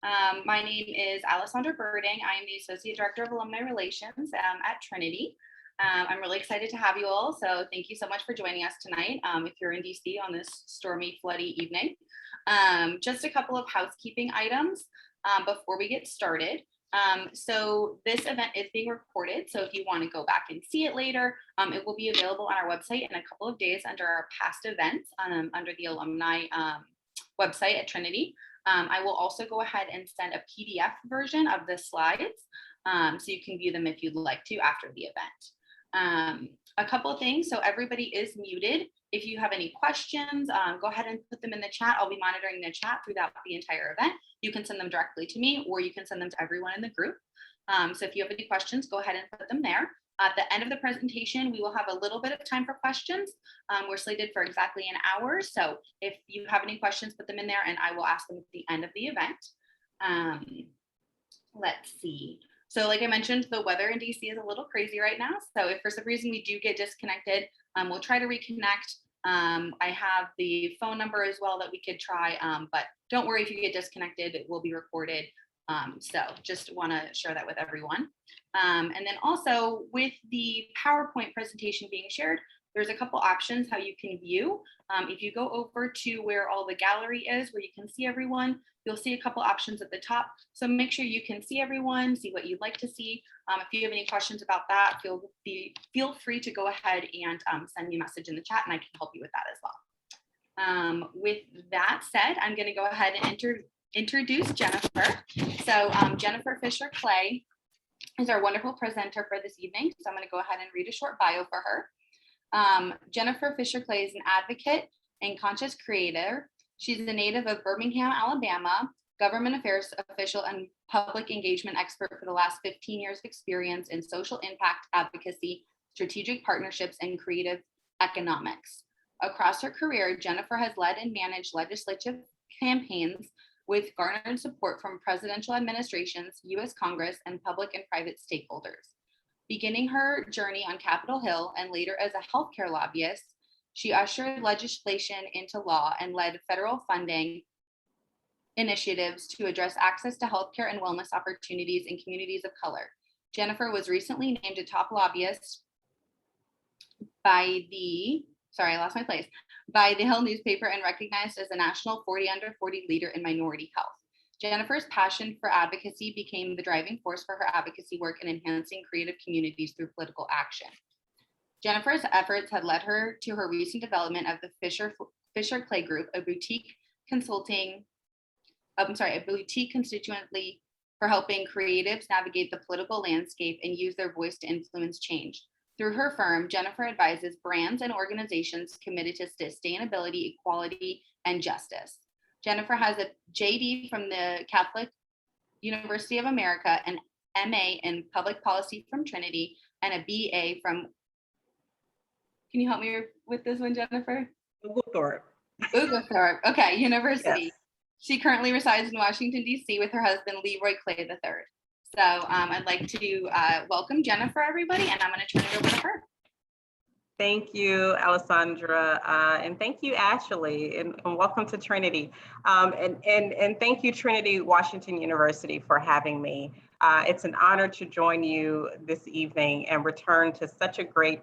My name is Alessandra Birding. I am the Associate Director of Alumni Relations at Trinity. I'm really excited to have you all, so thank you so much for joining us tonight if you're in DC on this stormy, floody evening. Just a couple of housekeeping items before we get started. So this event is being recorded, so if you want to go back and see it later, it will be available on our website in a couple of days under our past events under the alumni website at Trinity. I will also go ahead and send a PDF version of the slides so you can view them if you'd like to after the event. A couple of things, so everybody is muted. If you have any questions, go ahead and put them in the chat. I'll be monitoring the chat throughout the entire event. You can send them directly to me or you can send them to everyone in the group. So if you have any questions, go ahead and put them there. At the end of the presentation, we will have a little bit of time for questions. We're slated for exactly an hour. So if you have any questions, put them in there and I will ask them at the end of the event. Let's see. So like I mentioned, the weather in DC is a little crazy right now. So if for some reason we do get disconnected, we'll try to reconnect. I have the phone number as well that we could try, but don't worry if you get disconnected, it will be recorded. So just want to share that with everyone. And then also with the PowerPoint presentation being shared, there's a couple options how you can view. If you go over to where all the gallery is, where you can see everyone, you'll see a couple options at the top. So make sure you can see everyone, see what you'd like to see. If you have any questions about that, feel free to go ahead and send me a message in the chat and I can help you with that as well. With that said, I'm going to go ahead and introduce Jennifer. So Jennifer Fisher-Clay is our wonderful presenter for this evening. So I'm going to go ahead and read a short bio for her. Jennifer Fisher-Clay is an advocate and conscious creator. She's a native of Birmingham, Alabama, government affairs official and public engagement expert for the last 15 years of experience in social impact advocacy, strategic partnerships, and creative economics. Across her career, Jennifer has led and managed legislative campaigns with garnered support from presidential administrations, US Congress, and public and private stakeholders. Beginning her journey on Capitol Hill and later as a healthcare lobbyist, she ushered legislation into law and led federal funding initiatives to address access to healthcare and wellness opportunities in communities of color. Jennifer was recently named a top lobbyist by the Hill newspaper and recognized as a national 40 under 40 leader in minority health. Jennifer's passion for advocacy became the driving force for her advocacy work in enhancing creative communities through political action. Jennifer's efforts had led her to her recent development of the Fisher-Clay Group, a boutique constituency for helping creatives navigate the political landscape and use their voice to influence change. Through her firm, Jennifer advises brands and organizations committed to sustainability, equality, and justice. Jennifer has a JD from the Catholic University of America, an MA in public policy from Trinity, and a BA from, can you help me with this one, Jennifer? Oglethorpe, okay, University. Yes. She currently resides in Washington, D.C. with her husband, Leroy Clay III. So I'd like to welcome Jennifer, everybody, and I'm going to turn it over to her. Thank you, Alessandra, and thank you, Ashley, and welcome to Trinity. And thank you, Trinity Washington University, for having me. It's an honor to join you this evening and return to such a great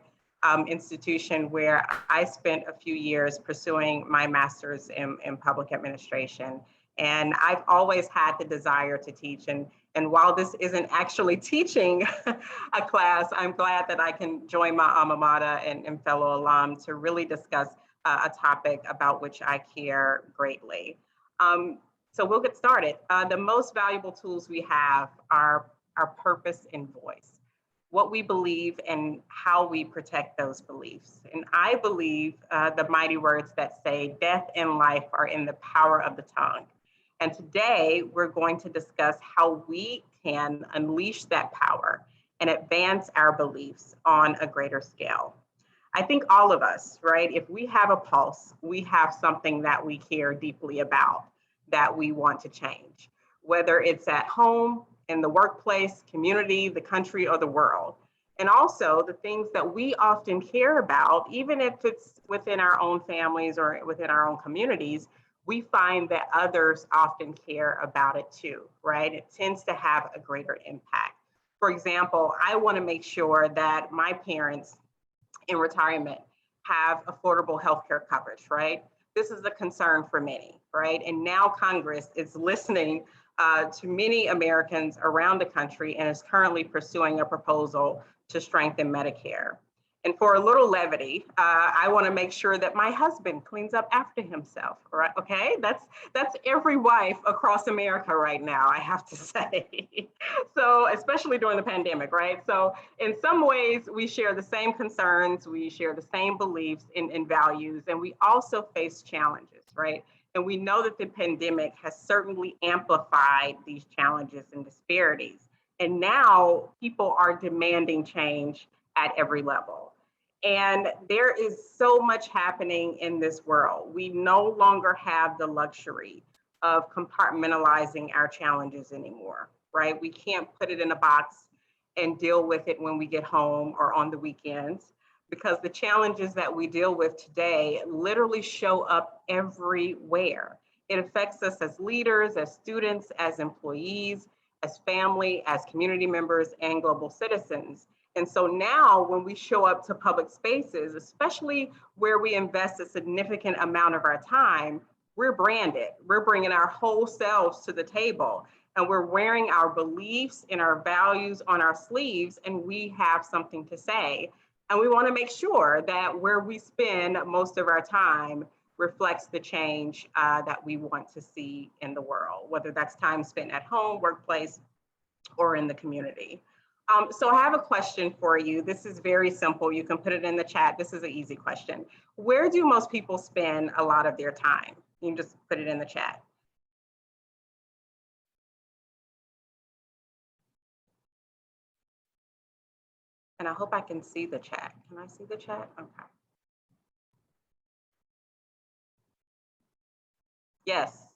institution where I spent a few years pursuing my master's in public administration. And I've always had the desire to teach. And while this isn't actually teaching a class, I'm glad that I can join my alma mater and fellow alum to really discuss a topic about which I care greatly. So we'll get started. The most valuable tools we have are our purpose and voice, what we believe and how we protect those beliefs. And I believe the mighty words that say death and life are in the power of the tongue. And today we're going to discuss how we can unleash that power and advance our beliefs on a greater scale. I think all of us, right? If we have a pulse, we have something that we care deeply about that we want to change, whether it's at home, in the workplace, community, the country, or the world. And also the things that we often care about, even if it's within our own families or within our own communities, we find that others often care about it too, right? It tends to have a greater impact. For example, I want to make sure that my parents in retirement have affordable healthcare coverage, right? This is a concern for many, right? And now Congress is listening to many Americans around the country and is currently pursuing a proposal to strengthen Medicare. And for a little levity, I want to make sure that my husband cleans up after himself, right? Okay, that's every wife across America right now, I have to say. So, especially during the pandemic, right? So, in some ways, we share the same concerns, we share the same beliefs and values, and we also face challenges, right? And we know that the pandemic has certainly amplified these challenges and disparities. And now people are demanding change at every level. And there is so much happening in this world. We no longer have the luxury of compartmentalizing our challenges anymore, right? We can't put it in a box and deal with it when we get home or on the weekends, because the challenges that we deal with today literally show up everywhere. It affects us as leaders, as students, as employees, as family, as community members, and global citizens. And so now when we show up to public spaces, especially where we invest a significant amount of our time, we're branded. We're bringing our whole selves to the table, and we're wearing our beliefs and our values on our sleeves, and we have something to say. And we want to make sure that where we spend most of our time reflects the change that we want to see in the world, whether that's time spent at home, workplace, or in the community. So I have a question for you. This is very simple. You can put it in the chat. This is an easy question. Where do most people spend a lot of their time? You can just put it in the chat. And I hope I can see the chat. Can I see the chat? Okay. Yes,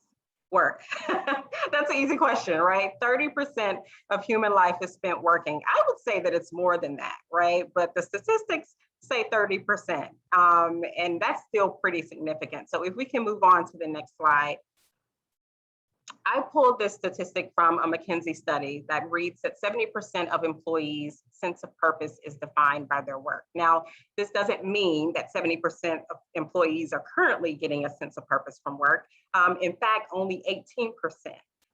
work. That's an easy question, right? 30% of human life is spent working. I would say that it's more than that, right? But the statistics say 30%, and that's still pretty significant. So if we can move on to the next slide. I pulled this statistic from a McKinsey study that reads that 70% of employees' sense of purpose is defined by their work. Now, this doesn't mean that 70% of employees are currently getting a sense of purpose from work. In fact, only 18%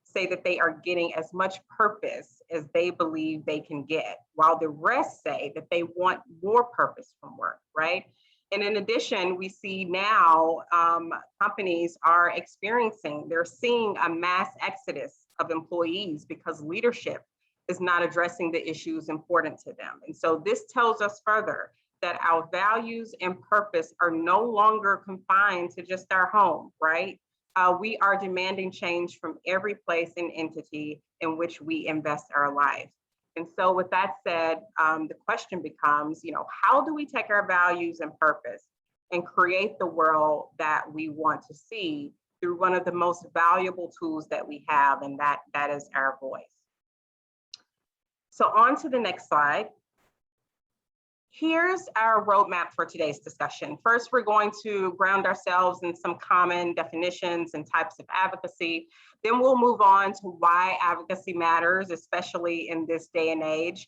say that they are getting as much purpose as they believe they can get, while the rest say that they want more purpose from work, right? And in addition, we see now companies are experiencing, they're seeing a mass exodus of employees because leadership is not addressing the issues important to them. And so this tells us further that our values and purpose are no longer confined to just our home, right? We are demanding change from every place and entity in which we invest our life. And so with that said, the question becomes, how do we take our values and purpose and create the world that we want to see through one of the most valuable tools that we have, and that is our voice. So on to the next slide. Here's our roadmap for today's discussion. First, we're going to ground ourselves in some common definitions and types of advocacy. Then we'll move on to why advocacy matters, especially in this day and age.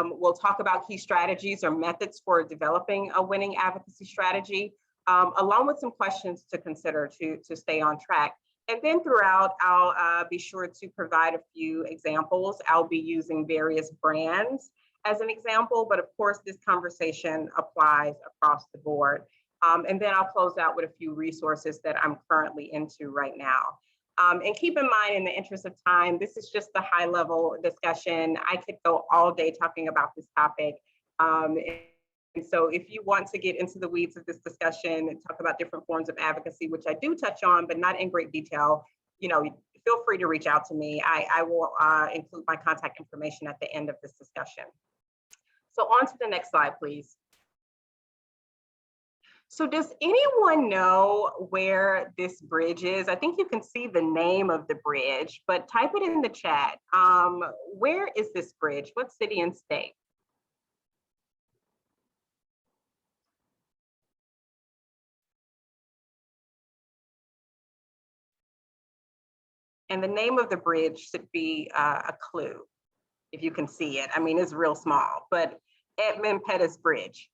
We'll talk about key strategies or methods for developing a winning advocacy strategy, along with some questions to consider to stay on track. And then throughout, I'll be sure to provide a few examples. I'll be using various brands as an example, but of course, this conversation applies across the board. And then I'll close out with a few resources that I'm currently into right now. And keep in mind, in the interest of time, this is just a high level discussion. I could go all day talking about this topic. And so if you want to get into the weeds of this discussion and talk about different forms of advocacy, which I do touch on, but not in great detail, feel free to reach out to me. I will include my contact information at the end of this discussion. So on to the next slide, please. So does anyone know where this bridge is? I think you can see the name of the bridge, but type it in the chat. Where is this bridge? What city and state? And the name of the bridge should be a clue, if you can see it. I mean, it's real small, but Edmund Pettus Bridge.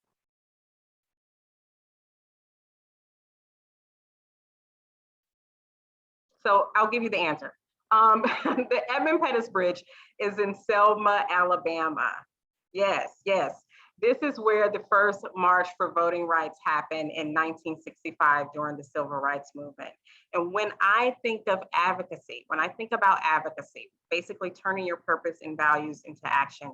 So I'll give you the answer. The Edmund Pettus Bridge is in Selma, Alabama. Yes, yes. This is where the first March for Voting Rights happened in 1965 during the Civil Rights Movement. And when I think of advocacy, when I think about advocacy, basically turning your purpose and values into action,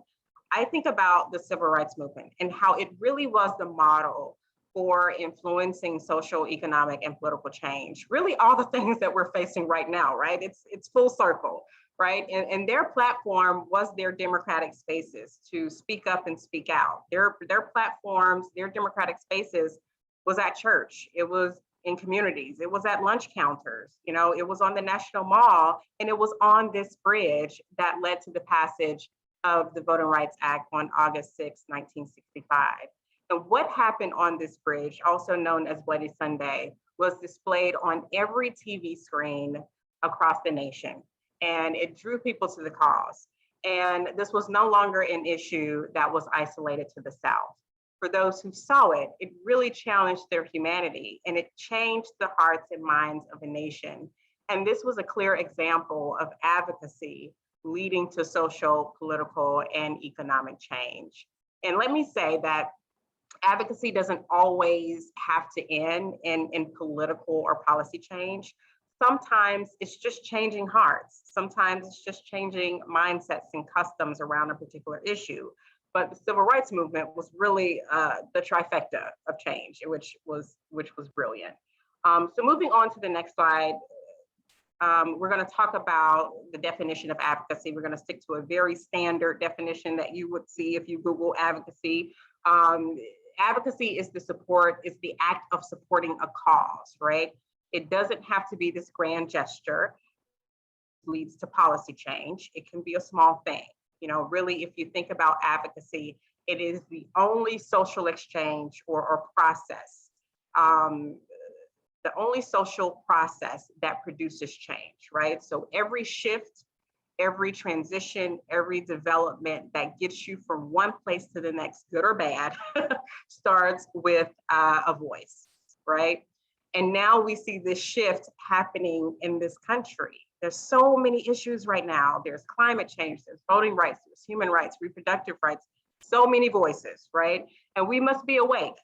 I think about the Civil Rights Movement and how it really was the model for influencing social, economic, and political change. Really all the things that we're facing right now, right? It's full circle, right? And their platform was their democratic spaces to speak up and speak out. Their platforms, their democratic spaces was at church. It was in communities. It was at lunch counters. You know, it was on the National Mall, and it was on this bridge that led to the passage of the Voting Rights Act on August 6, 1965. And what happened on this bridge, also known as Bloody Sunday, was displayed on every TV screen across the nation. And it drew people to the cause. And this was no longer an issue that was isolated to the South. For those who saw it, it really challenged their humanity, and it changed the hearts and minds of a nation. And this was a clear example of advocacy leading to social, political, and economic change. And let me say that advocacy doesn't always have to end in political or policy change. Sometimes it's just changing hearts. Sometimes it's just changing mindsets and customs around a particular issue. But the Civil Rights Movement was really the trifecta of change, which was brilliant. So moving on to the next slide, we're going to talk about the definition of advocacy. We're going to stick to a very standard definition that you would see if you Google advocacy. Advocacy is the act of supporting a cause, right? It doesn't have to be this grand gesture leads to policy change. It can be a small thing. You know, really, if you think about advocacy, it is the only social exchange or process, the only social process that produces change, right? So every shift, every transition, every development that gets you from one place to the next, good or bad, starts with a voice, right? And now we see this shift happening in this country. There's so many issues right now. There's climate change, there's voting rights, there's human rights, reproductive rights, so many voices, right? And we must be awake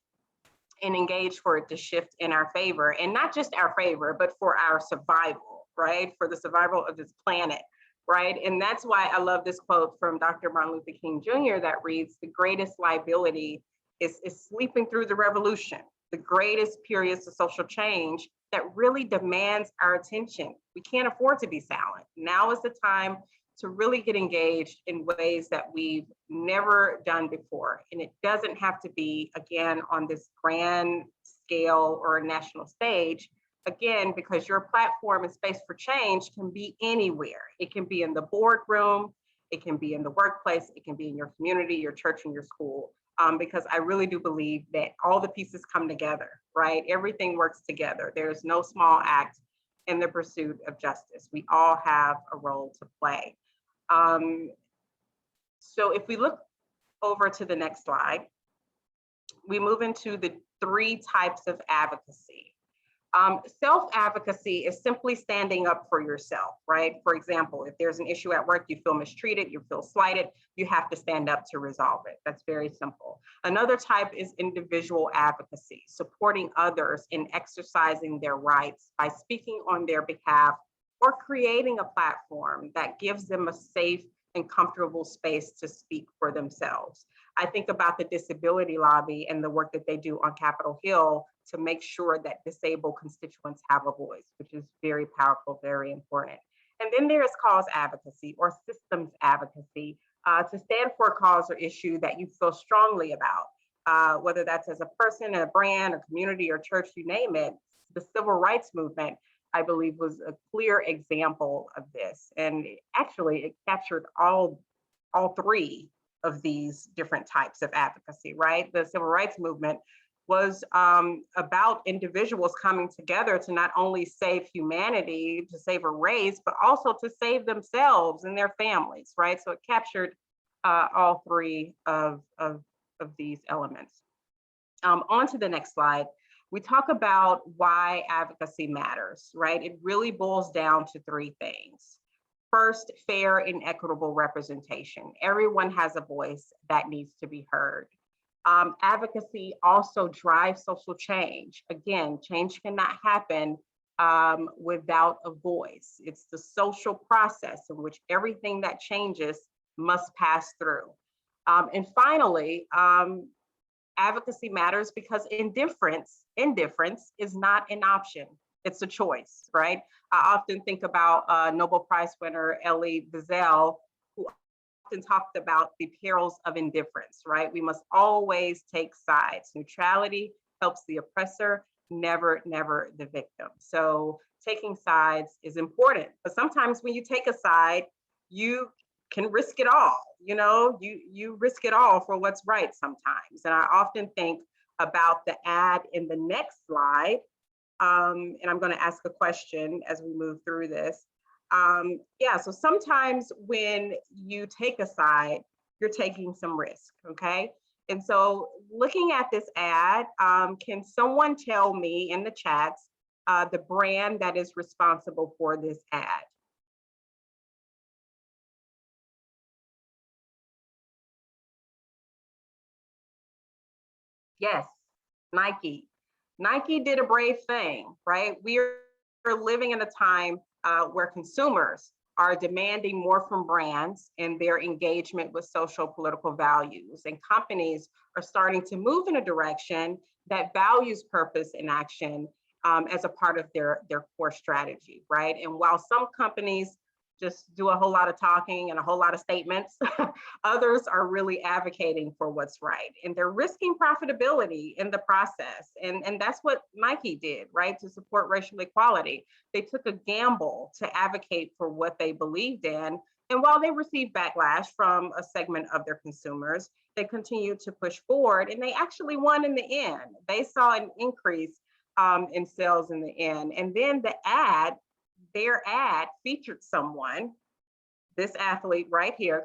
and engaged for it to shift in our favor, and not just our favor, but for our survival, right? For the survival of this planet, right? And that's why I love this quote from Dr. Martin Luther King Jr. that reads, "The greatest liability is sleeping through the revolution. The greatest periods of social change that really demands our attention. We can't afford to be silent. Now is the time to really get engaged in ways that we've never done before. And it doesn't have to be, again, on this grand scale or a national stage, again, because your platform and space for change can be anywhere. It can be in the boardroom, it can be in the workplace, it can be in your community, your church, and your school. Because I really do believe that all the pieces come together, right? Everything works together. There's no small act in the pursuit of justice. We all have a role to play. So if we look over to the next slide, we move into the 3 types of advocacy. Self-advocacy is simply standing up for yourself, right? For example, if there's an issue at work, you feel mistreated, you feel slighted, you have to stand up to resolve it. That's very simple. Another type is individual advocacy, supporting others in exercising their rights by speaking on their behalf or creating a platform that gives them a safe and comfortable space to speak for themselves. I think about the disability lobby and the work that they do on Capitol Hill to make sure that disabled constituents have a voice, which is very powerful, very important. And then there's cause advocacy or systems advocacy, to stand for a cause or issue that you feel strongly about, whether that's as a person, a brand, a community, or church, you name it. The civil rights movement, I believe, was a clear example of this. And actually, it captured all 3 of these different types of advocacy, right? The civil rights movement was about individuals coming together to not only save humanity, to save a race, but also to save themselves and their families, right? So it captured all three of these elements. On to the next slide. We talk about why advocacy matters, right? It really boils down to three things. First, fair and equitable representation. Everyone has a voice that needs to be heard. Advocacy also drives social change. Again, change cannot happen without a voice. It's the social process in which everything that changes must pass through. And finally, advocacy matters because indifference is not an option. It's a choice, right? I often think about Nobel Prize winner Elie Wiesel, who often talked about the perils of indifference, right? We must always take sides. Neutrality helps the oppressor, never the victim. So taking sides is important, but sometimes when you take a side, you can risk it all. You risk it all for what's right sometimes. And I often think about the ad in the next slide. And I'm going to ask a question as we move through this. Yeah, so sometimes when you take a side, you're taking some risk, okay? And so looking at this ad, can someone tell me in the chats the brand that is responsible for this ad? Yes, Nike. Nike did a brave thing, right? We're living in a time where consumers are demanding more from brands and their engagement with social political values. And companies are starting to move in a direction that values purpose and action as a part of their core strategy, right? And while some companies just do a whole lot of talking and a whole lot of statements, others are really advocating for what's right. And they're risking profitability in the process. And that's what Nike did, right? To support racial equality. They took a gamble to advocate for what they believed in. And while they received backlash from a segment of their consumers, they continued to push forward and they actually won in the end. They saw an increase in sales in the end. And then their ad featured someone, this athlete right here,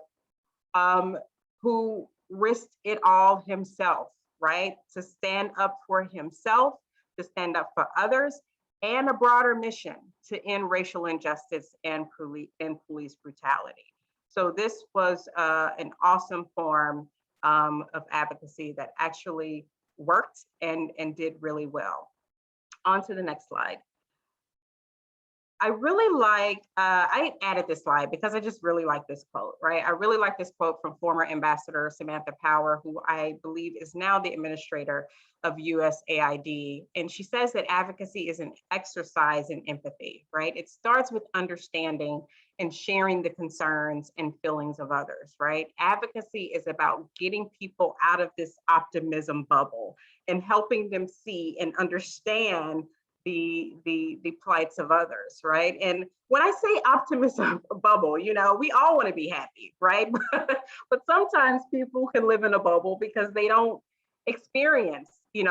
who risked it all himself, right? To stand up for himself, to stand up for others, and a broader mission to end racial injustice and police brutality. So this was an awesome form of advocacy that actually worked and did really well. On to the next slide. I really like, I added this slide because I just really like this quote, right? I really like this quote from former Ambassador Samantha Power, who I believe is now the administrator of USAID. And she says that advocacy is an exercise in empathy, right? It starts with understanding and sharing the concerns and feelings of others, right? Advocacy is about getting people out of this optimism bubble and helping them see and understand the plights of others, right? And when I say optimism bubble, we all want to be happy, right? But sometimes people can live in a bubble because they don't experience, they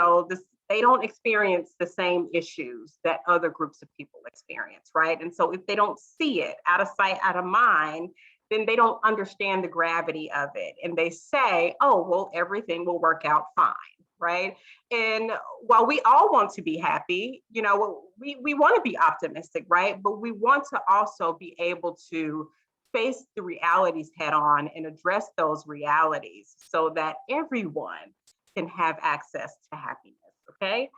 don't experience the same issues that other groups of people experience, right? And so if they don't see it, out of sight, out of mind, then they don't understand the gravity of it. And they say, oh, well, everything will work out fine. Right. And while we all want to be happy, we want to be optimistic, right? But we want to also be able to face the realities head on and address those realities so that everyone can have access to happiness. Okay.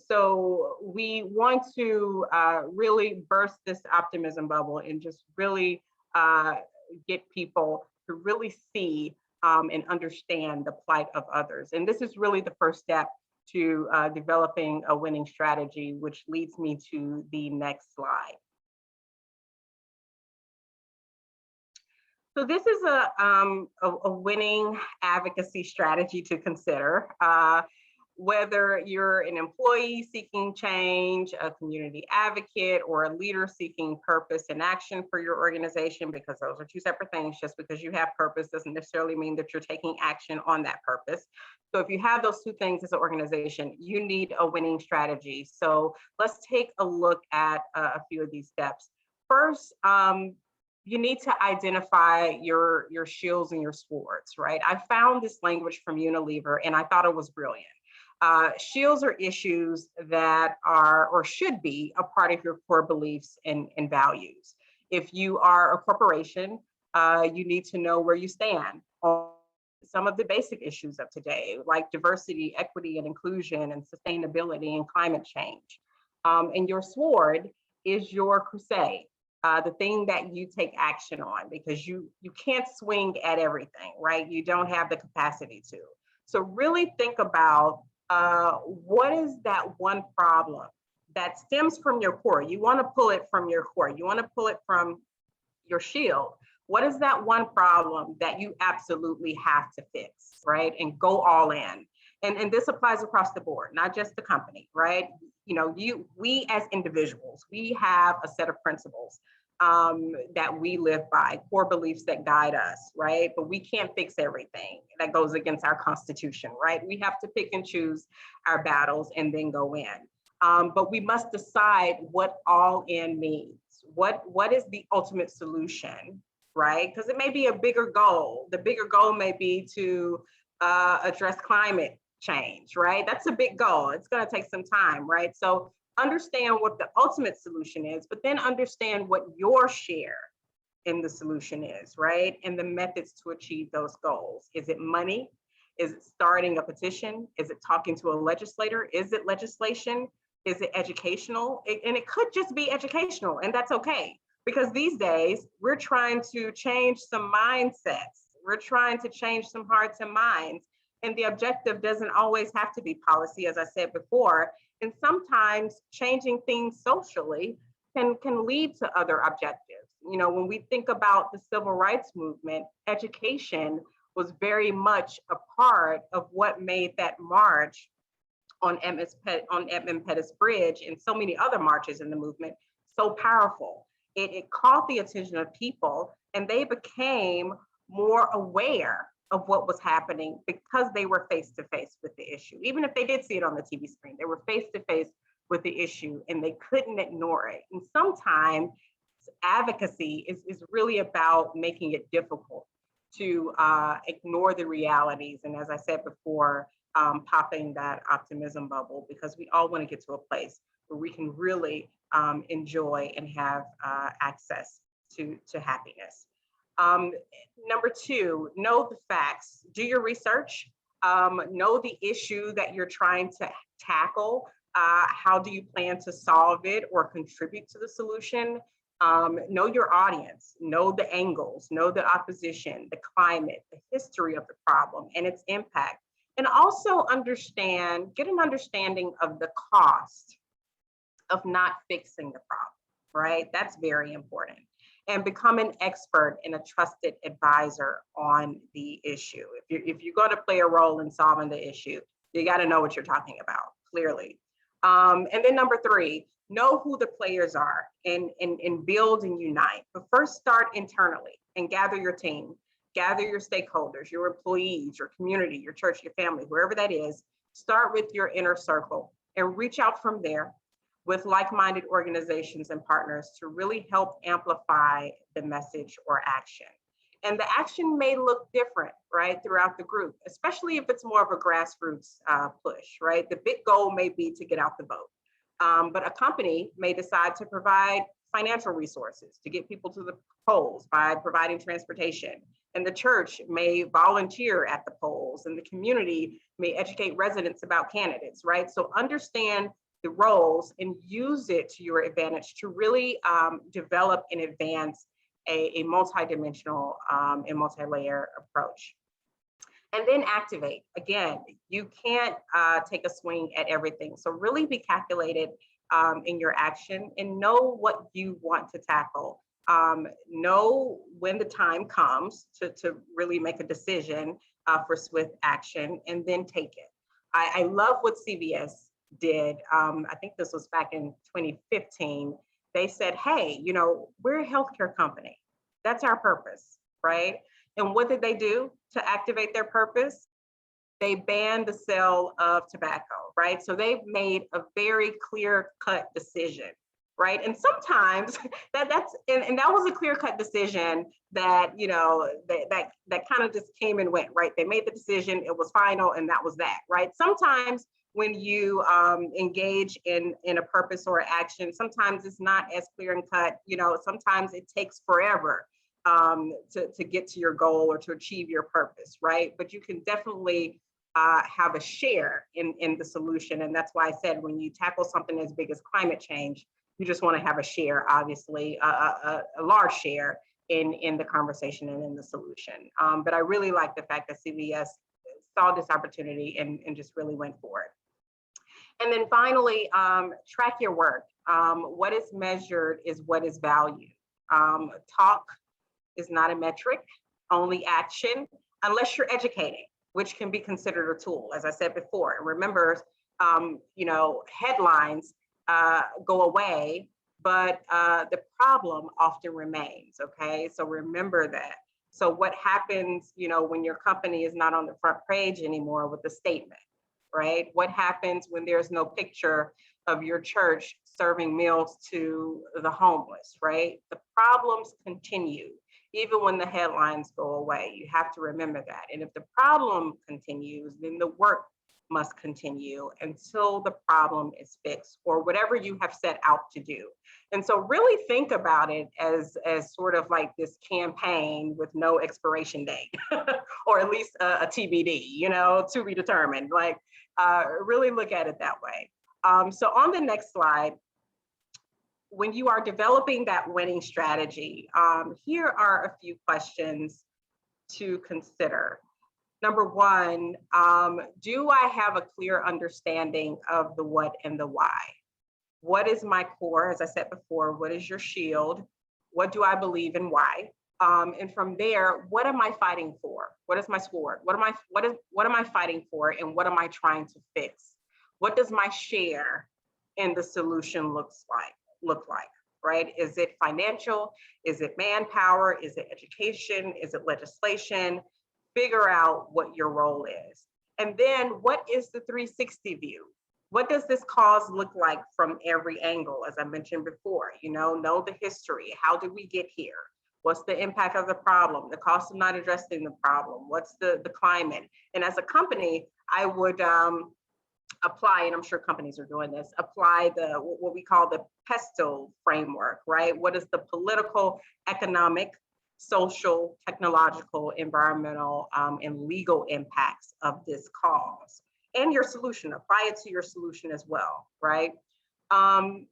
So we want to really burst this optimism bubble and just really get people to really see and understand the plight of others. And this is really the first step to developing a winning strategy, which leads me to the next slide. So this is a winning advocacy strategy to consider. whether you're an employee seeking change, a community advocate, or a leader seeking purpose and action for your organization, because those are two separate things. Just because you have purpose doesn't necessarily mean that you're taking action on that purpose. So if you have those two things as an organization, you need a winning strategy. So let's take a look at a few of these steps. First, you need to identify your shields and your swords, right? I found this language from Unilever and I thought it was brilliant. Shields are issues that are or should be a part of your core beliefs and values. If you are a corporation, you need to know where you stand on some of the basic issues of today, like diversity, equity, and inclusion, and sustainability and climate change. And your sword is your crusade, the thing that you take action on, because you can't swing at everything, right? You don't have the capacity to. So really think about what is that one problem that stems from your core? You want to pull it from your core. You want to pull it from your shield. What is that one problem that you absolutely have to fix, right? And go all in. And this applies across the board, not just the company, right? You know, we as individuals, we have a set of principles that we live by, core beliefs that guide us, right? But we can't fix everything that goes against our Constitution, right? We have to pick and choose our battles and then go in. But we must decide what all in means. What is the ultimate solution, right? Because it may be a bigger goal. The bigger goal may be to address climate change, right? That's a big goal. It's going to take some time, right? So understand what the ultimate solution is, but then understand what your share in the solution is, right? And the methods to achieve those goals. Is it money? Is it starting a petition? Is it talking to a legislator? Is it legislation? Is it educational? And it could just be educational, and that's okay. Because these days, we're trying to change some mindsets. We're trying to change some hearts and minds. And the objective doesn't always have to be policy, as I said before. And sometimes changing things socially can lead to other objectives. You know, when we think about the civil rights movement, education was very much a part of what made that march on Edmund Pettus Bridge and so many other marches in the movement so powerful. It caught the attention of people, and they became more aware of what was happening because they were face to face with the issue. Even if they did see it on the TV screen, they were face to face with the issue and they couldn't ignore it. And sometimes advocacy is really about making it difficult to ignore the realities. And as I said before, popping that optimism bubble, because we all want to get to a place where we can really enjoy and have access to happiness. Number two, know the facts. Do your research. Know the issue that you're trying to tackle. How do you plan to solve it or contribute to the solution? Know your audience. Know the angles. Know the opposition, the climate, the history of the problem and its impact. And also get an understanding of the cost of not fixing the problem, right? That's very important. And become an expert and a trusted advisor on the issue. If you're going to play a role in solving the issue, you got to know what you're talking about, clearly. And then number three, know who the players are and build and unite. But first start internally and gather your team, gather your stakeholders, your employees, your community, your church, your family, wherever that is. Start with your inner circle and reach out from there with like-minded organizations and partners to really help amplify the message or action. And the action may look different, right, throughout the group, especially if it's more of a grassroots push, right? The big goal may be to get out the vote, but a company may decide to provide financial resources to get people to the polls by providing transportation. And the church may volunteer at the polls, and the community may educate residents about candidates, right? So understand the roles and use it to your advantage to really develop and advance a multidimensional and multi-layer approach. And then activate. Again, you can't take a swing at everything. So really be calculated in your action and know what you want to tackle. Know when the time comes to really make a decision for swift action, and then take it. I love what CVS did. I think this was back in 2015. They said, hey, we're a healthcare company. That's our purpose, right? And what did they do to activate their purpose? They banned the sale of tobacco, right? So they've made a very clear-cut decision, right? And sometimes that was a clear-cut decision that that kind of just came and went, right? They made the decision, it was final, and that was that, right? Sometimes when you engage in a purpose or action, sometimes it's not as clear and cut. Sometimes it takes forever to get to your goal or to achieve your purpose, right? But you can definitely have a share in the solution. And that's why I said, when you tackle something as big as climate change, you just want to have a share, obviously, a large share in the conversation and in the solution. But I really like the fact that CVS saw this opportunity and just really went for it. And then finally, track your work. What is measured is what is valued. Talk is not a metric, only action, unless you're educating, which can be considered a tool, as I said before. And remember, headlines go away, but the problem often remains, okay? So remember that. So what happens, when your company is not on the front page anymore with a statement, right? What happens when there's no picture of your church serving meals to the homeless, right? The problems continue. Even when the headlines go away, you have to remember that. And if the problem continues, then the work must continue until the problem is fixed, or whatever you have set out to do. And so really think about it as sort of like this campaign with no expiration date, or at least a TBD, to be determined. Like, really look at it that way. So on the next slide, when you are developing that winning strategy, here are a few questions to consider. Number one, do I have a clear understanding of the what and the why? What is my core? As I said before, what is your shield? What do I believe and why? And from there, what am I fighting for? What is my sword? What am I fighting for, and what am I trying to fix? What does my share in the solution look like, right? Is it financial? Is it manpower? Is it education? Is it legislation? Figure out what your role is. And then what is the 360 view? What does this cause look like from every angle? As I mentioned before, know the history. How did we get here? What's the impact of the problem? The cost of not addressing the problem? What's the climate? And as a company, I would apply, and I'm sure companies are doing this, apply what we call the PESTO framework, right? What is the political, economic, social, technological, environmental, and legal impacts of this cause? And your solution, apply it to your solution as well, right? And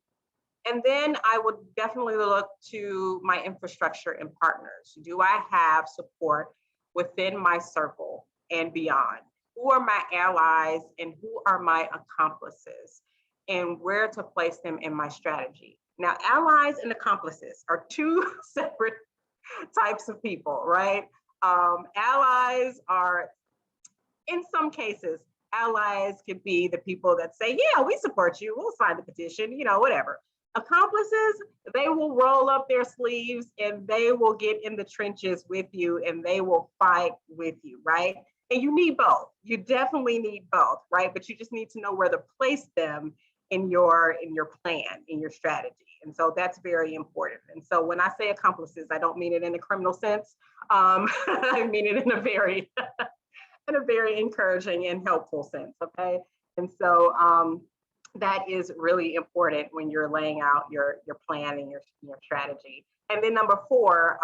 then I would definitely look to my infrastructure and partners. Do I have support within my circle and beyond? Who are my allies and who are my accomplices, and where to place them in my strategy? Now, allies and accomplices are two separate types of people, right? Allies are, in some cases, allies could be the people that say, yeah, we support you, we'll sign the petition, whatever. Accomplices, they will roll up their sleeves and they will get in the trenches with you and they will fight with you, right? And you need both. You definitely need both, right? But you just need to know where to place them in your plan, in your strategy. And so that's very important. And so when I say accomplices, I don't mean it in a criminal sense. I mean it in a very encouraging and helpful sense, okay? And so that is really important when you're laying out your plan and your strategy. And then number 4,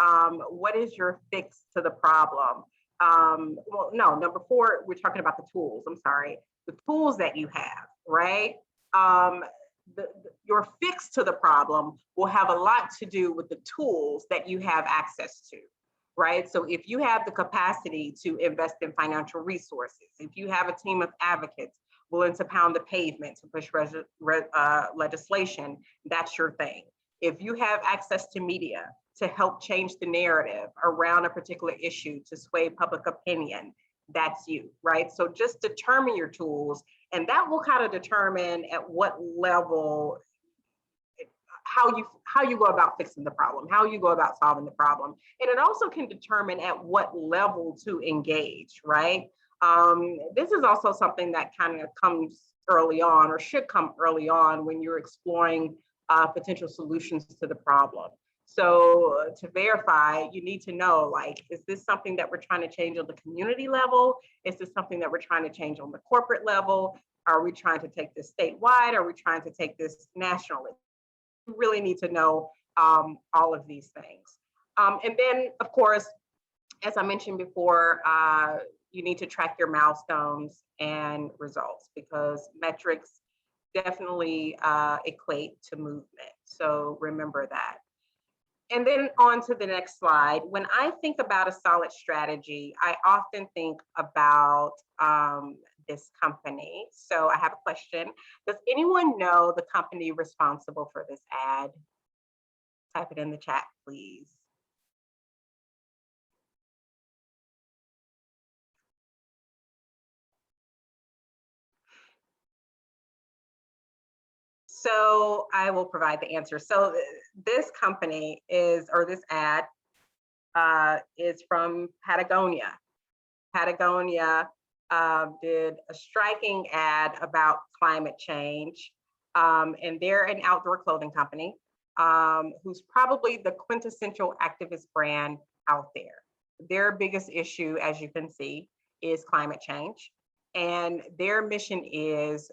what is your fix to the problem? Number 4, we're talking about the tools. I'm sorry, the tools that you have, right? Your fix to the problem will have a lot to do with the tools that you have access to, right? So if you have the capacity to invest in financial resources, if you have a team of advocates willing to pound the pavement to push legislation, that's your thing. If you have access to media to help change the narrative around a particular issue to sway public opinion, that's you, right? So just determine your tools, and that will kind of determine at what level, how you go about fixing the problem, how you go about solving the problem. And it also can determine at what level to engage, right? This is also something that kind of comes early on, or should come early on, when you're exploring potential solutions to the problem. So to verify, you need to know, like, is this something that we're trying to change on the community level? Is this something that we're trying to change on the corporate level? Are we trying to take this statewide? Are we trying to take this nationally? You really need to know all of these things. And then, of course, as I mentioned before, you need to track your milestones and results, because metrics definitely equate to movement. So remember that. And then on to the next slide. When I think about a solid strategy, I often think about this company. So I have a question. Does anyone know the company responsible for this ad? Type it in the chat, please. So I will provide the answer. So this company is, or this ad is from Patagonia. Patagonia did a striking ad about climate change. And they're an outdoor clothing company who's probably the quintessential activist brand out there. Their biggest issue, as you can see, is climate change. And their mission is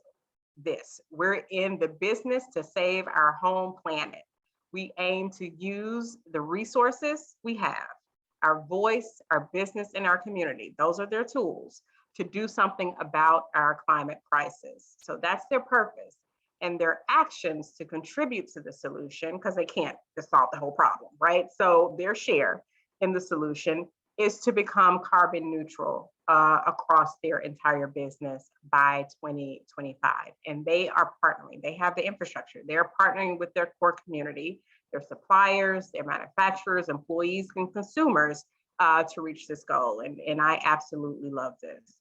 this: we're in the business to save our home planet. We aim to use the resources we have, our voice, our business, and our community. Those are their tools to do something about our climate crisis. So that's their purpose. And their actions to contribute to the solution, because they can't just solve the whole problem, right? So their share in the solution is to become carbon neutral across their entire business by 2025. And they are partnering, they have the infrastructure, they're partnering with their core community, their suppliers, their manufacturers, employees, and consumers to reach this goal. And I absolutely love this.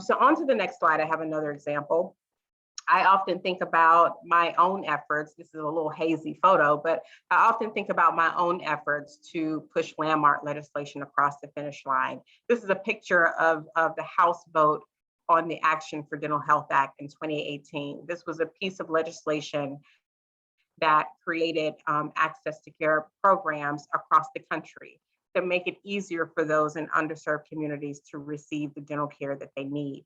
So on to the next slide, I have another example. I often think about my own efforts. This is a little hazy photo, but I often think about my own efforts to push landmark legislation across the finish line. This is a picture of the House vote on the Action for Dental Health Act in 2018. This was a piece of legislation that created access to care programs across the country to make it easier for those in underserved communities to receive the dental care that they need.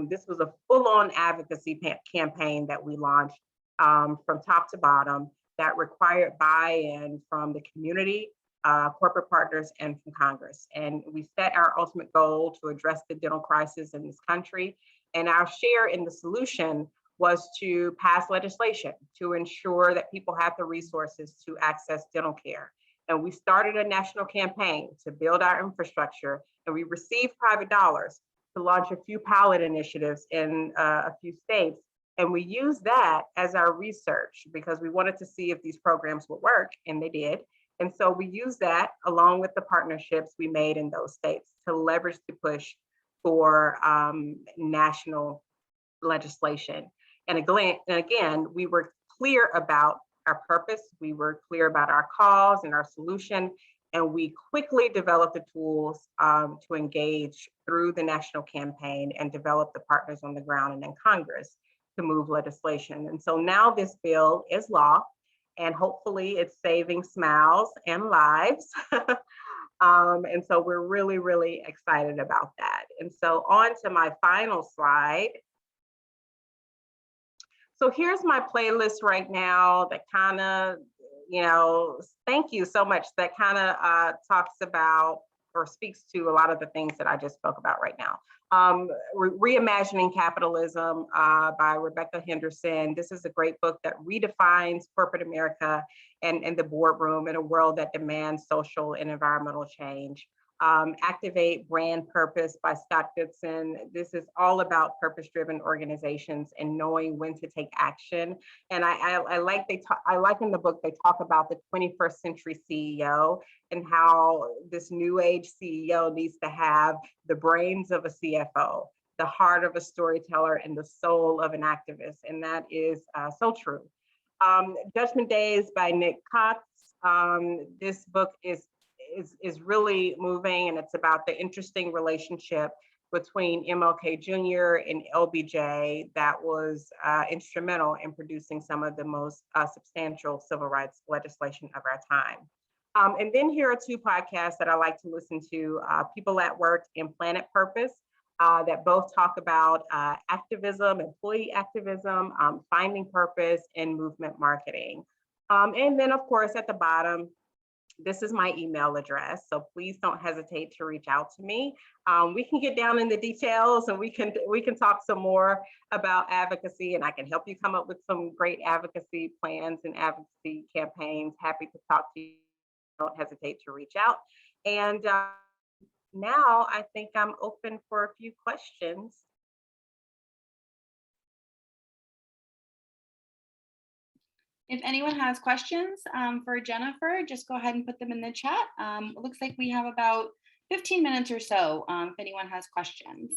This was a full-on advocacy campaign that we launched from top to bottom that required buy-in from the community, corporate partners, and from Congress. And we set our ultimate goal to address the dental crisis in this country. And our share in the solution was to pass legislation to ensure that people have the resources to access dental care. And we started a national campaign to build our infrastructure, and we received private dollars to launch a few pilot initiatives in a few states. And we used that as our research because we wanted to see if these programs would work, and they did. And so we used that along with the partnerships we made in those states to leverage the push for national legislation. And again, we were clear about our purpose, we were clear about our cause and our solution, and we quickly developed the tools to engage through the national campaign and develop the partners on the ground and in Congress to move legislation. And so now this bill is law, and hopefully it's saving smiles and lives. And so we're really, really excited about that. And so on to my final slide. So here's my playlist right now that kind of, thank you so much, that kind of talks about or speaks to a lot of the things that I just spoke about right now. Reimagining Capitalism by Rebecca Henderson. This is a great book that redefines corporate America and the boardroom in a world that demands social and environmental change. Activate Brand Purpose by Scott Goodson. This is all about purpose-driven organizations and knowing when to take action. And I like in the book, they talk about the 21st century CEO and how this new age CEO needs to have the brains of a CFO, the heart of a storyteller, and the soul of an activist. And that is so true. Judgment Days by Nick Cox. This book is really moving, and it's about the interesting relationship between MLK Jr. and LBJ that was instrumental in producing some of the most substantial civil rights legislation of our time. And then here are two podcasts that I like to listen to, People at Work and Planet Purpose, that both talk about activism, employee activism, finding purpose, and movement marketing. And then of course at the bottom, this is my email address, so please don't hesitate to reach out to me. We can get down in the details, and we can talk some more about advocacy, and I can help you come up with some great advocacy plans and advocacy campaigns. Happy to talk to you. Don't hesitate to reach out. And now I think I'm open for a few questions. If anyone has questions for Jennifer, just go ahead and put them in the chat. It looks like we have about 15 minutes or so if anyone has questions.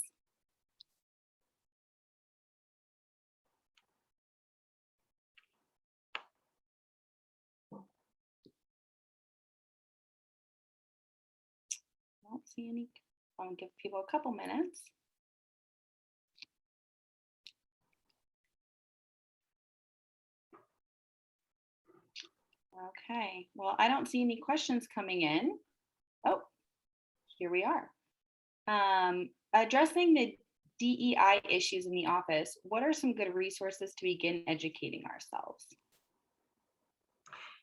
I don't see any. I'll give people a couple minutes. Okay, well, I don't see any questions coming in. Oh, here we are. Addressing the DEI issues in the office, what are some good resources to begin educating ourselves?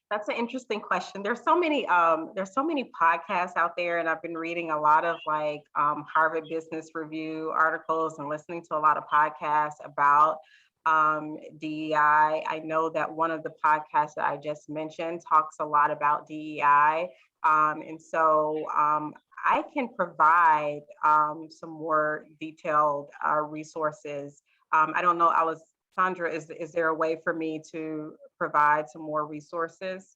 That's an interesting question. There's so many podcasts out there, and I've been reading a lot of like Harvard Business Review articles and listening to a lot of podcasts about DEI. I know that one of the podcasts that I just mentioned talks a lot about DEI. And so I can provide some more detailed resources. I don't know, Alessandra, is there a way for me to provide some more resources?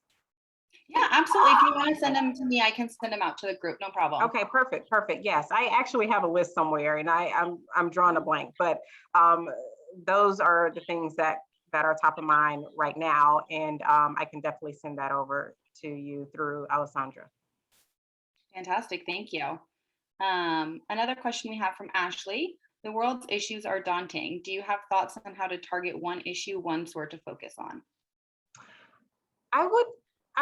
Yeah, absolutely. If you want to send them to me, I can send them out to the group, no problem. Okay, perfect. Yes, I actually have a list somewhere, and I'm drawing a blank, but those are the things that are top of mind right now, and I can definitely send that over to you through Alessandra. Fantastic, thank you. Another question we have from Ashley. The world's issues are daunting. Do you have thoughts on how to target one issue, one sort to focus on? I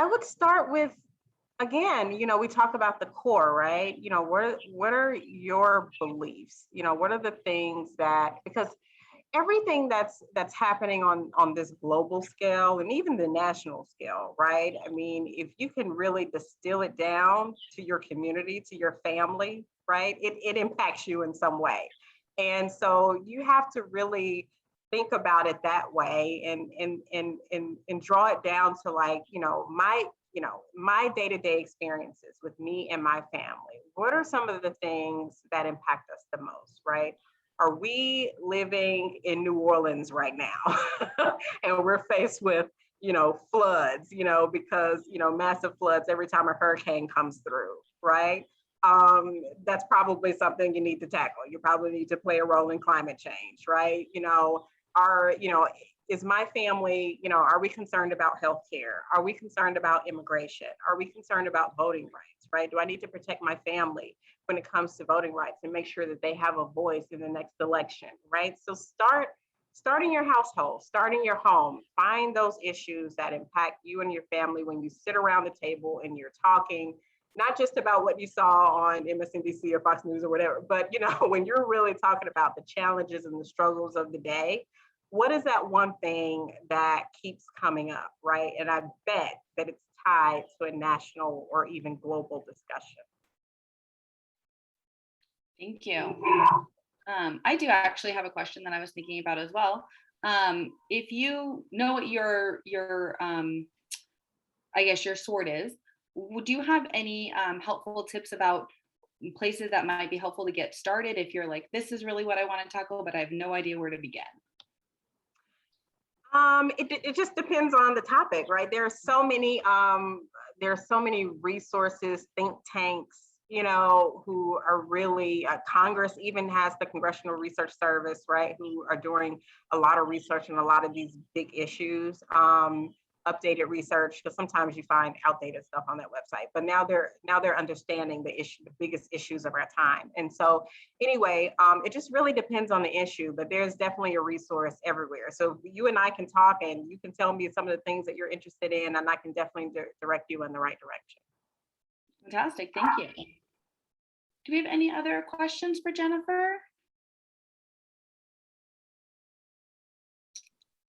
would start with, again, we talk about the core, right? What are your beliefs? What are the things that, because everything that's happening on this global scale and even the national scale, right? I mean, if you can really distill it down to your community, to your family, right? It impacts you in some way. And so you have to really think about it that way and draw it down to like, my day-to-day experiences with me and my family. What are some of the things that impact us the most, right? Are we living in New Orleans right now? And we're faced with, floods, because, massive floods every time a hurricane comes through, right? That's probably something you need to tackle. You probably need to play a role in climate change, right? Is my family, are we concerned about healthcare? Are we concerned about immigration? Are we concerned about voting rights, right? Do I need to protect my family when it comes to voting rights and make sure that they have a voice in the next election, right? So start in your household, start in your home, find those issues that impact you and your family when you sit around the table and you're talking, not just about what you saw on MSNBC or Fox News or whatever, but when you're really talking about the challenges and the struggles of the day, what is that one thing that keeps coming up, right? And I bet that it's tied to a national or even global discussion. Thank you. I do actually have a question that I was thinking about as well. If you know what your I guess your sort is, would you have any helpful tips about places that might be helpful to get started if you're like, this is really what I want to tackle, but I have no idea where to begin? It just depends on the topic, right? There are so many resources, think tanks, who are really, Congress even has the Congressional Research Service, right? Who are doing a lot of research on a lot of these big issues, updated research, because sometimes you find outdated stuff on that website, but now they're understanding the biggest issues of our time. And so anyway, it just really depends on the issue, but there's definitely a resource everywhere. So you and I can talk and you can tell me some of the things that you're interested in, and I can definitely direct you in the right direction. Fantastic, thank you. Do we have any other questions for Jennifer?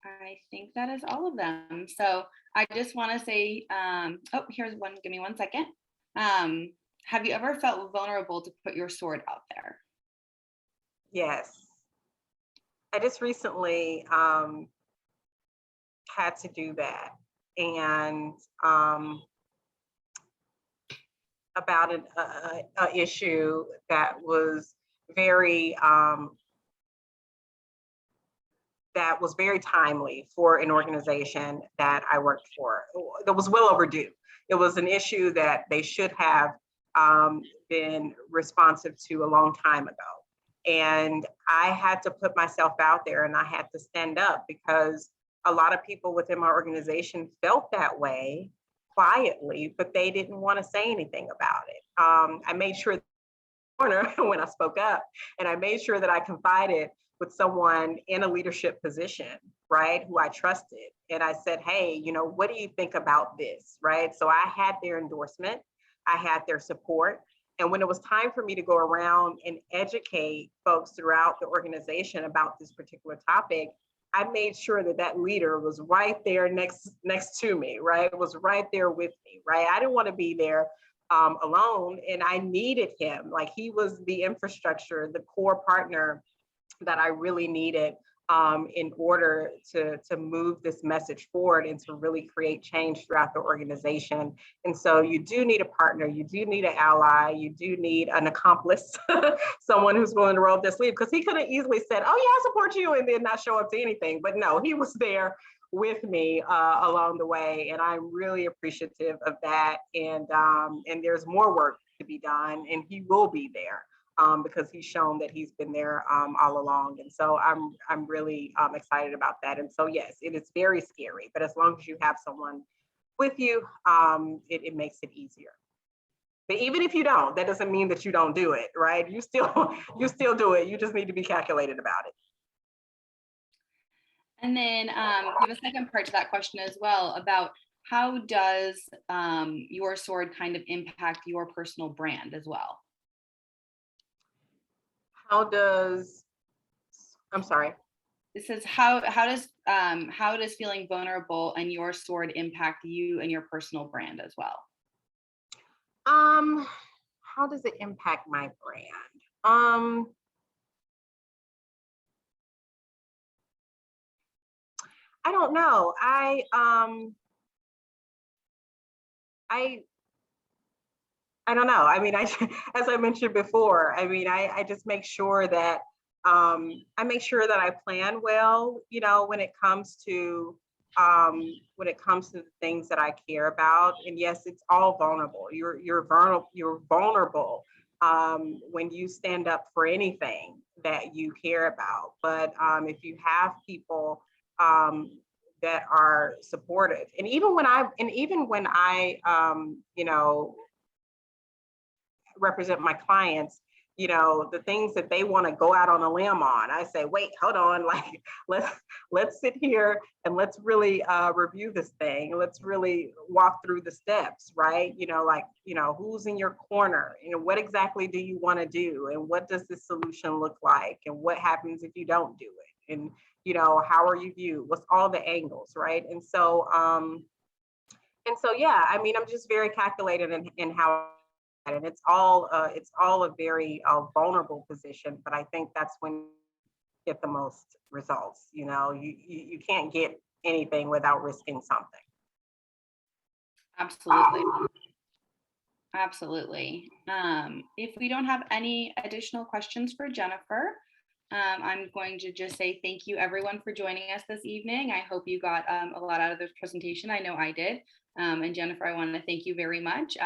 I think that is all of them. So I just want to say, oh, here's one. Give me 1 second. Have you ever felt vulnerable to put your sword out there? Yes. I just recently had to do that. And about an issue that was very timely for an organization that I worked for. That was well overdue. It was an issue that they should have been responsive to a long time ago. And I had to put myself out there and I had to stand up because a lot of people within my organization felt that way quietly, but they didn't want to say anything about it. I made sure when I spoke up, and I made sure that I confided with someone in a leadership position, right, who I trusted. And I said, hey, what do you think about this, right? So I had their endorsement, I had their support. And when it was time for me to go around and educate folks throughout the organization about this particular topic, I made sure that that leader was right there next to me, right? Was right there with me, right? I didn't want to be there alone, and I needed him. Like, he was the infrastructure, the core partner that I really needed in order to move this message forward and to really create change throughout the organization. And so you do need a partner, you do need an ally, you do need an accomplice, someone who's willing to roll up their sleeve, because he could have easily said, oh yeah, I support you, and then not show up to anything. But no, he was there with me along the way, and I'm really appreciative of that. And there's more work to be done, and he will be there. Because he's shown that he's been there all along. And so I'm really excited about that. And so, yes, it is very scary, but as long as you have someone with you, it makes it easier. But even if you don't, that doesn't mean that you don't do it, right? You still do it. You just need to be calculated about it. And then we have a second part to that question as well about how does your sword kind of impact your personal brand as well? I'm sorry. It says how does feeling vulnerable and your sword impact you and your personal brand as well? How does it impact my brand? I don't know. I don't know. I mean, as I mentioned before, I mean, I just make sure that I plan well, when it comes to the things that I care about. And yes, it's all vulnerable. You're vulnerable when you stand up for anything that you care about. But if you have people that are supportive, and even when I represent my clients, the things that they want to go out on a limb on, I say, wait, hold on, like let's sit here and let's really review this thing. Let's really walk through the steps, right? Who's in your corner? What exactly do you want to do? And what does this solution look like? And what happens if you don't do it? And how are you viewed? What's all the angles, right? And so yeah, I mean, I'm just very calculated in how. And it's all a very vulnerable position, but I think that's when you get the most results. You can't get anything without risking something. Absolutely. Absolutely. If we don't have any additional questions for Jennifer, I'm going to just say thank you everyone for joining us this evening. I hope you got a lot out of this presentation. I know I did. And Jennifer, I want to thank you very much.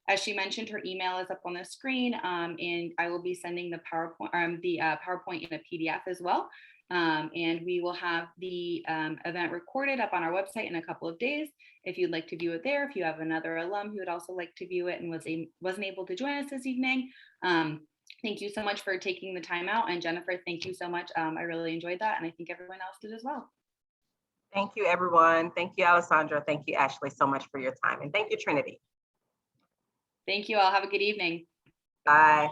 As she mentioned, her email is up on the screen, and I will be sending the PowerPoint in a PDF as well. And we will have the event recorded up on our website in a couple of days. If you'd like to view it there, if you have another alum who would also like to view it and wasn't able to join us this evening, thank you so much for taking the time out. And Jennifer, thank you so much. I really enjoyed that, and I think everyone else did as well. Thank you, everyone. Thank you, Alessandra. Thank you, Ashley, so much for your time. And thank you, Trinity. Thank you all. Have a good evening. Bye.